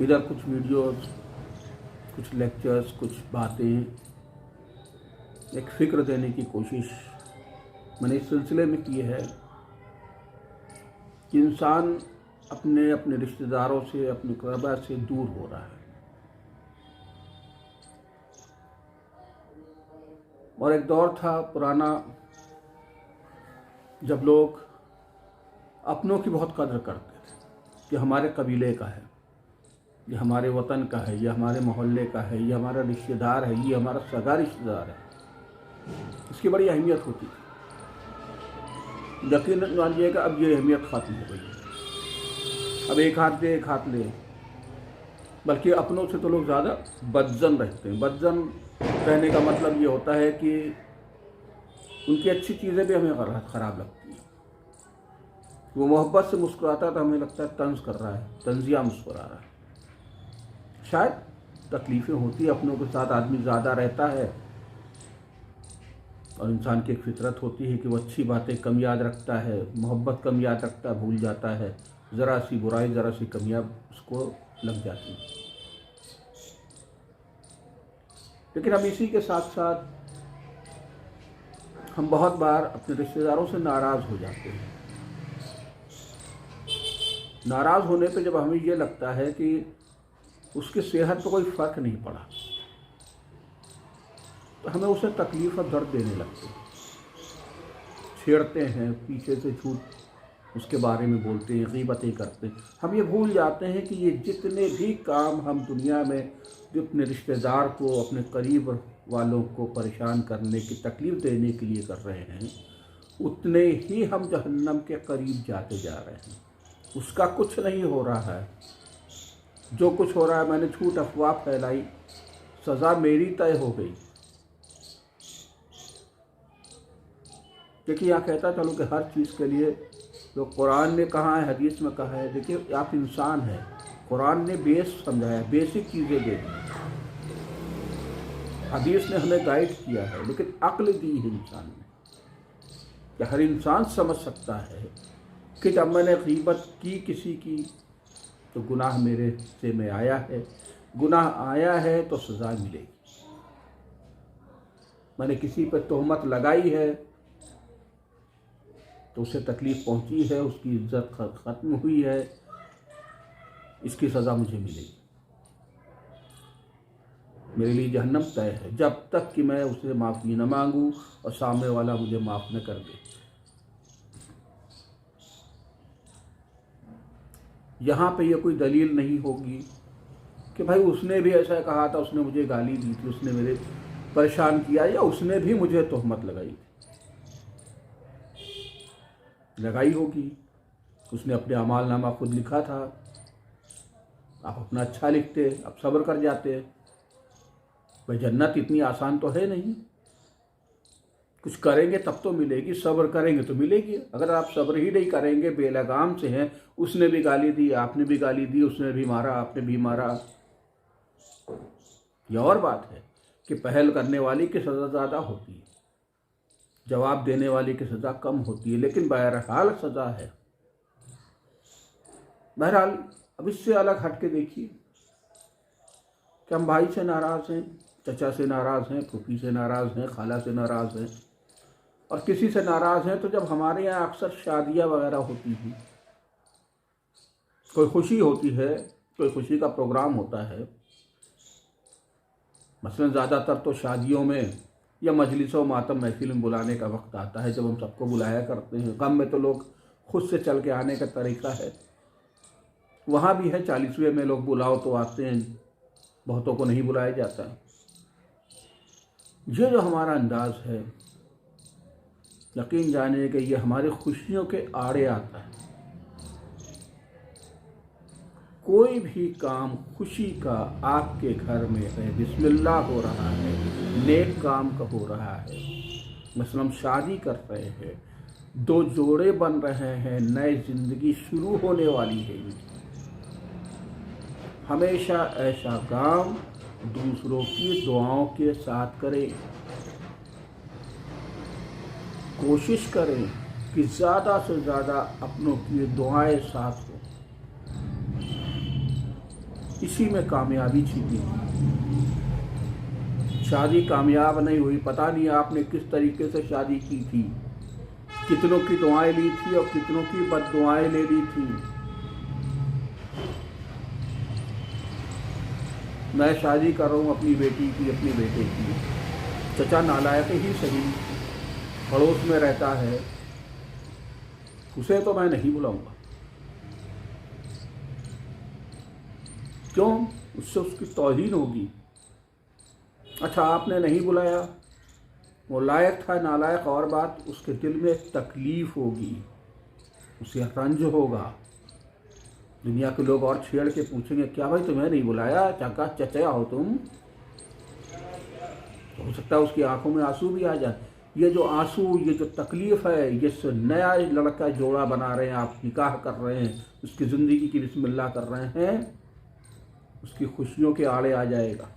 इधर कुछ वीडियोस, कुछ लेक्चर्स, कुछ बातें, एक फ़िक्र देने की कोशिश मैंने इस सिलसिले में की है कि इंसान अपने अपने रिश्तेदारों से, अपने क़रबा से दूर हो रहा है। और एक दौर था पुराना जब लोग अपनों की बहुत कदर करते थे कि हमारे कबीले का है, ये हमारे वतन का है, ये हमारे मोहल्ले का है, ये हमारा रिश्तेदार है, ये हमारा सगा रिश्तेदार है। इसकी बड़ी अहमियत होती थी। यकीन मानिएगा अब ये अहमियत ख़त्म हो गई है। अब एक हाथ दे एक हाथ ले, बल्कि अपनों से तो लोग ज़्यादा बदजन रहते हैं। बदजन कहने का मतलब ये होता है कि उनकी अच्छी चीज़ें भी हमें ख़राब लगती हैं। वो मोहब्बत से मुस्कुराता तो हमें लगता है तंज कर रहा है, तंजिया मुस्कुरा रहा है। शायद तकलीफ़ें होती है, अपनों के साथ आदमी ज़्यादा रहता है और इंसान की एक फितरत होती है कि वो अच्छी बातें कम याद रखता है, मोहब्बत कम याद रखता है, भूल जाता है। ज़रा सी बुराई, ज़रा सी कमियां उसको लग जाती हैं। लेकिन अब इसी के साथ साथ हम बहुत बार अपने रिश्तेदारों से नाराज़ हो जाते हैं। नाराज़ होने पे जब हमें ये लगता है कि उसकी सेहत पर कोई फ़र्क नहीं पड़ा, तो हमें उसे तकलीफ़ और दर्द देने लगते हैं, छेड़ते हैं, पीछे से झूठ उसके बारे में बोलते हैं, ग़ीबतें करते हैं। हम ये भूल जाते हैं कि ये जितने भी काम हम दुनिया में जो अपने रिश्तेदार को, अपने करीब वालों को परेशान करने की, तकलीफ़ देने के लिए कर रहे हैं, उतने ही हम जहन्नम के करीब जाते जा रहे हैं। उसका कुछ नहीं हो रहा है। जो कुछ हो रहा है, मैंने झूठ अफवाह फैलाई, सज़ा मेरी तय हो गई। देखिए, यहाँ कहता चलो कि हर चीज़ के लिए जो कुरान ने कहा है, हदीस में कहा है, देखिए आप इंसान हैं, कुरान ने बेस समझाया, बेसिक चीज़ें दे दी, हदीस ने हमें गाइड किया है, लेकिन अक्ल दी है इंसान ने कि हर इंसान समझ सकता है कि जब मैंने ग़ीबत की किसी की तो गुनाह मेरे से में आया है, गुनाह आया है तो सज़ा मिलेगी। मैंने किसी पर तोहमत लगाई है तो उसे तकलीफ़ पहुंची है, उसकी इज्जत ख़त्म हुई है, इसकी सज़ा मुझे मिलेगी। मेरे लिए जहन्नम तय है जब तक कि मैं उससे माफ़ी न मांगूं और सामने वाला मुझे माफ़ न कर दे। यहाँ पे ये कोई दलील नहीं होगी कि भाई उसने भी ऐसा कहा था, उसने मुझे गाली दी थी, उसने मेरे परेशान किया, या उसने भी मुझे तोहमत लगाई होगी। उसने अपने अमालनामा खुद लिखा था, आप अपना अच्छा लिखते, आप सब्र कर जाते। भाई जन्नत इतनी आसान तो है नहीं, कुछ करेंगे तब तो मिलेगी, सब्र करेंगे तो मिलेगी। अगर आप सब्र ही नहीं करेंगे, बेलगाम से हैं, उसने भी गाली दी, आपने भी गाली दी, उसने भी मारा, आपने भी मारा। यह और बात है कि पहल करने वाली की सज़ा ज़्यादा होती है, जवाब देने वाली की सज़ा कम होती है, लेकिन बहरहाल सज़ा है। बहरहाल अब इससे अलग हट के देखिए कि हम भाई से नाराज़ हैं, चचा से नाराज़ हैं, फूफी से नाराज़ हैं, खाला से नाराज़ हैं, और किसी से नाराज़ हैं तो जब हमारे यहाँ अक्सर शादियाँ वगैरह होती हैं, कोई खुशी होती है, कोई खुशी का प्रोग्राम होता है, मसलन ज़्यादातर तो शादियों में या मजलिसों मातम महफिल में बुलाने का वक्त आता है जब हम सबको बुलाया करते हैं। गम में तो लोग खुद से चल के आने का तरीका है, वहाँ भी है 40वें में लोग बुलाओ तो आते हैं, बहुतों को नहीं बुलाया जाता। ये जो हमारा अंदाज़ है, यकीन जानिए कि ये हमारी खुशियों के आड़े आता है। कोई भी काम खुशी का आपके घर में है, बिस्मिल्लाह हो रहा है, नेक काम का हो रहा है, मसलन शादी कर रहे हैं, दो जोड़े बन रहे हैं, नई ज़िंदगी शुरू होने वाली है, हमेशा ऐसा काम दूसरों की दुआओं के साथ करें। कोशिश करें कि ज़्यादा से ज़्यादा अपनों की दुआएं साथ हो। इसी में कामयाबी छिपी थी। शादी कामयाब नहीं हुई, पता नहीं आपने किस तरीके से शादी की थी, कितनों की दुआएं ली थी और कितनों की बद्दुआएं ले ली थी। मैं शादी कर रहा हूँ अपनी बेटी की, अपने बेटे की। चचा नालायक ही सही, पड़ोस में रहता है, उसे तो मैं नहीं बुलाऊंगा। क्यों? उससे उसकी तौहीन होगी। अच्छा, आपने नहीं बुलाया, वो लायक था नालायक और बात, उसके दिल में तकलीफ होगी, उसे रंज होगा। दुनिया के लोग और छेड़ के पूछेंगे, क्या भाई तुम्हें नहीं बुलाया, चाका चचया हो तुम? तो हो सकता है उसकी आंखों में आंसू भी आ जाए। ये जो आंसू, ये जो तकलीफ है, ये नया लड़का जोड़ा बना रहे हैं, आप निकाह कर रहे हैं, उसकी ज़िंदगी की बिस्मिल्लाह कर रहे हैं, उसकी खुशियों के आड़े आ जाएगा,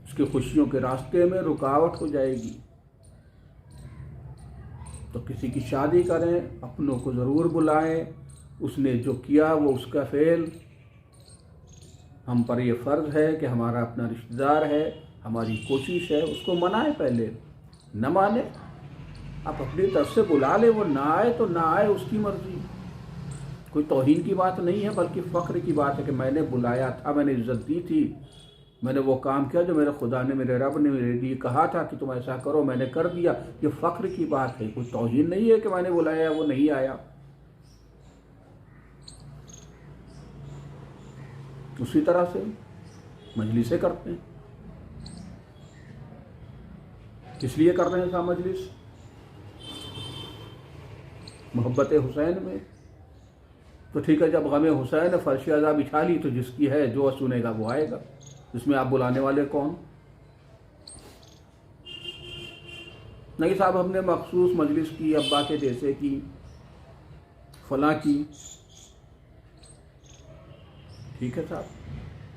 उसकी खुशियों के रास्ते में रुकावट हो जाएगी। तो किसी की शादी करें, अपनों को ज़रूर बुलाएं, उसने जो किया वो उसका फेल। हम पर ये फ़र्ज़ है कि हमारा अपना रिश्तेदार है, हमारी कोशिश है उसको मनाएं। पहले न माने, आप अपनी तरफ से बुला ले, वो ना आए तो ना आए, उसकी मर्ज़ी। कोई तौहीन की बात नहीं है, बल्कि फ़ख्र की बात है कि मैंने बुलाया था, मैंने इज़्ज़त दी थी, मैंने वो काम किया जो मेरे खुदा ने, मेरे रब ने मेरे लिए कहा था कि तुम ऐसा करो, मैंने कर दिया। ये फ़ख्र की बात है, कोई तौहीन नहीं है कि मैंने बुलाया वो नहीं आया। उसी तरह से मजलिसें करते हैं। किस लिए कर रहे हैं साहब मजलिस? मोहब्बत हुसैन में। तो ठीक है, जब गम हुसैन फर्श अज़ा बिछा ली तो जिसकी है जो सुनेगा वो आएगा, इसमें आप बुलाने वाले कौन? नहीं साहब, हमने मखसूस मजलिस की, अब्बा के जैसे की, फलां की। ठीक है साहब,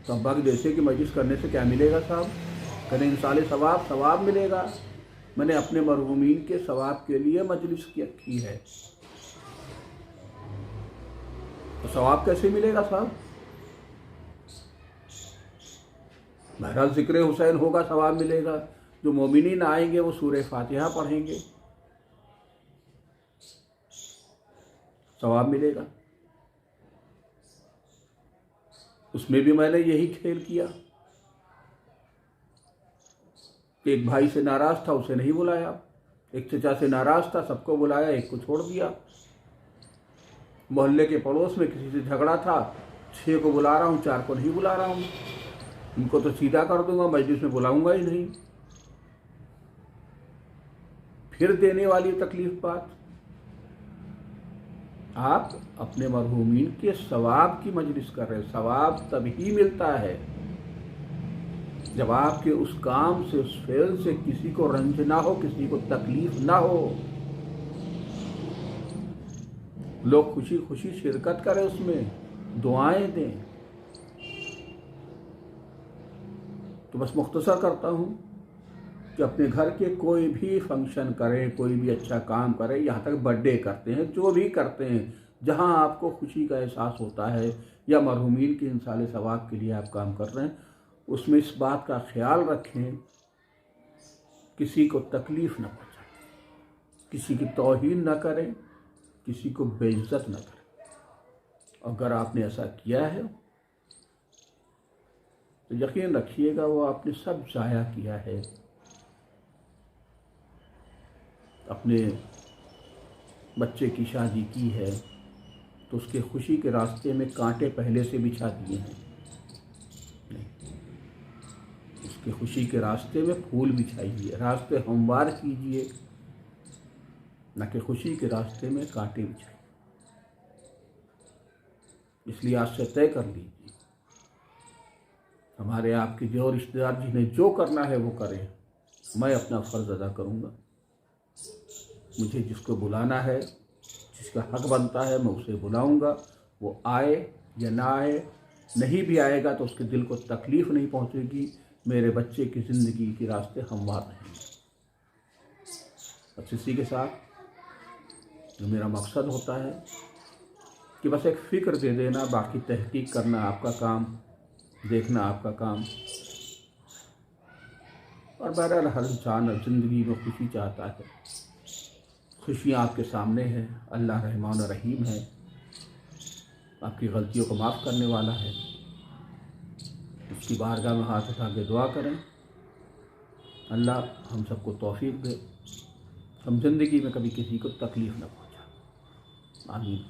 तो अब्बा के जैसे की मजलिस करने से क्या मिलेगा साहब? करें इंसाले सवाब मिलेगा। मैंने अपने मरहूमीन के सवाब के लिए मजलिस की है, तो सवाब कैसे मिलेगा साहब? बहरहाल ज़िक्र हुसैन होगा, सवाब मिलेगा। जो मोमिनीन आएंगे वो सूरह फातिहा पढ़ेंगे, सवाब मिलेगा। उसमें भी मैंने यही खेल किया। एक भाई से नाराज़ था, उसे नहीं बुलाया। एक चचा से नाराज़ था, सबको बुलाया, एक को छोड़ दिया। मोहल्ले के पड़ोस में किसी से झगड़ा था, 6 को बुला रहा हूँ, 4 को नहीं बुला रहा हूँ। उनको तो सीधा कर दूंगा, मजलिस में बुलाऊंगा ही नहीं। फिर देने वाली तकलीफ बात। आप अपने मरहूमीन के सवाब की मजलिस कर रहे हैं। सवाब तभी मिलता है जब आपके उस काम से, उस फेल से किसी को रंज ना हो, किसी को तकलीफ ना हो, लोग खुशी खुशी शिरकत करें, उसमें दुआएं दें। तो बस मुख्तसर करता हूँ कि अपने घर के कोई भी फंक्शन करें, कोई भी अच्छा काम करें, यहाँ तक बर्थडे करते हैं, जो भी करते हैं, जहाँ आपको खुशी का एहसास होता है या मरहूमीन के इंसाले सवाब के लिए आप काम कर रहे हैं, उसमें इस बात का ख्याल रखें किसी को तकलीफ़ न पहुँचाएं, किसी की तौहीन न करें, किसी को बेइज्जत न करें। अगर आपने ऐसा किया है तो यकीन रखिएगा वो आपने सब ज़ाया किया है। अपने बच्चे की शादी की है तो उसके खुशी के रास्ते में कांटे पहले से बिछा दिए हैं? नहीं, उसके खुशी के रास्ते में फूल बिछाइए, रास्ते हमवार कीजिए, न कि खुशी के रास्ते में कांटे बिछाइए। इसलिए आज से तय कर लीजिए, हमारे आपके जो रिश्तेदार जिन्हें जो करना है वो करें, मैं अपना फ़र्ज़ अदा करूँगा। मुझे जिसको बुलाना है, जिसका हक बनता है, मैं उसे बुलाऊँगा। वो आए या ना आए, नहीं भी आएगा तो उसके दिल को तकलीफ़ नहीं पहुँचेगी, मेरे बच्चे की ज़िंदगी के रास्ते हमवार रहेंगे। बस इसी के साथ जो मेरा मकसद होता है कि बस एक फ़िक्र दे देना, बाकी तहकीक करना आपका काम, देखना आपका काम। और बहरहाल हर इंसान ज़िंदगी में खुशी चाहता है, खुशियाँ आपके सामने हैं। अल्लाह रहमान और रहीम है, आपकी गलतियों को माफ़ करने वाला है। उसकी बारगाह में हाथ उठा के दुआ करें, अल्लाह हम सबको तौफीक दे, हम ज़िंदगी में कभी किसी को तकलीफ़ न पहुँचा। आमीन।